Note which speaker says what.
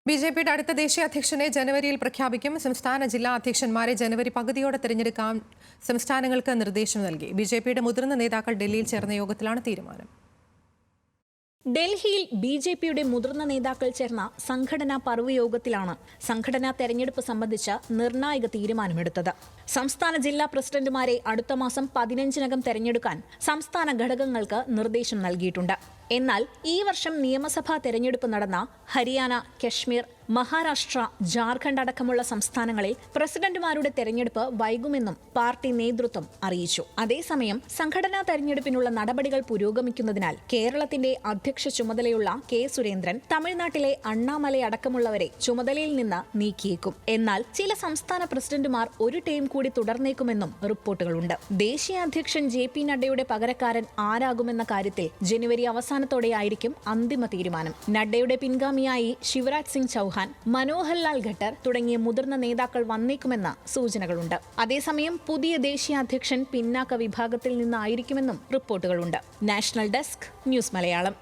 Speaker 1: ബിജെപിയുടെ അടുത്ത ദേശീയ അധ്യക്ഷനെ ജനുവരിയിൽ പ്രഖ്യാപിക്കും. സംസ്ഥാന ജില്ലാ അധ്യക്ഷന്മാരെ ജനുവരി പകുതിയോടെ തിരഞ്ഞെടുക്കാൻ സംസ്ഥാനങ്ങൾക്ക് നിർദ്ദേശം നൽകി. ബിജെപിയുടെ മുതിർന്ന നേതാക്കൾ ഡൽഹിയിൽ ചേർന്ന യോഗത്തിലാണ് തീരുമാനം.
Speaker 2: ഡൽഹിയിൽ ബിജെപിയുടെ മുതിർന്ന നേതാക്കൾ ചേർന്ന സംഘടനാ പർവ്വ യോഗത്തിലാണ് സംഘടനാ തെരഞ്ഞെടുപ്പ് സംബന്ധിച്ച നിർണായക തീരുമാനമെടുത്തത്. സംസ്ഥാന ജില്ലാ പ്രസിഡന്റുമാരെ അടുത്ത മാസം 15-നകം തെരഞ്ഞെടുക്കാൻ സംസ്ഥാന ഘടകങ്ങൾക്ക് നിർദ്ദേശം നൽകിയിട്ടുണ്ട്. എന്നാൽ ഈ വർഷം നിയമസഭാ തെരഞ്ഞെടുപ്പ് നടന്ന ഹരിയാന, കശ്മീർ, മഹാരാഷ്ട്ര, ജാർഖണ്ഡ് അടക്കമുള്ള സംസ്ഥാനങ്ങളിൽ പ്രസിഡന്റുമാരുടെ തെരഞ്ഞെടുപ്പ് വൈകുമെന്നും പാർട്ടി നേതൃത്വം അറിയിച്ചു. അതേസമയം സംഘടനാ തെരഞ്ഞെടുപ്പിനുള്ള നടപടികൾ പുരോഗമിക്കുന്നതിനാൽ കേരളത്തിന്റെ അധ്യക്ഷ ചുമതലയുള്ള കെ സുരേന്ദ്രൻ തമിഴ്നാട്ടിലെ അണ്ണാമലൈ അടക്കമുള്ളവരെ ചുമതലയിൽ നിന്ന് നീക്കിയേക്കും. എന്നാൽ ചില സംസ്ഥാന പ്രസിഡന്റുമാർ ഒരു ടേം കൂടി തുടർന്നേക്കുമെന്നും റിപ്പോർട്ടുകളുണ്ട്. ദേശീയ അധ്യക്ഷൻ JP നഡ്ഡയുടെ പകരക്കാരൻ ആരാകുമെന്ന കാര്യത്തിൽ ജനുവരി അവസാനത്തോടെയായിരിക്കും അന്തിമ തീരുമാനം. നഡ്ഡയുടെ പിൻഗാമിയായി ശിവരാജ് സിംഗ് ചൌഹാൻ, മനോഹർലാൽ ഖട്ടർ തുടങ്ങിയ മുതിർന്ന നേതാക്കൾ വന്നേക്കുമെന്ന സൂചനകളുണ്ട്. അതേസമയം പുതിയ ദേശീയ അധ്യക്ഷൻ പിന്നാക്ക വിഭാഗത്തിൽ നിന്നായിരിക്കുമെന്നും റിപ്പോർട്ടുകളുണ്ട്. National desk, news Malayalam.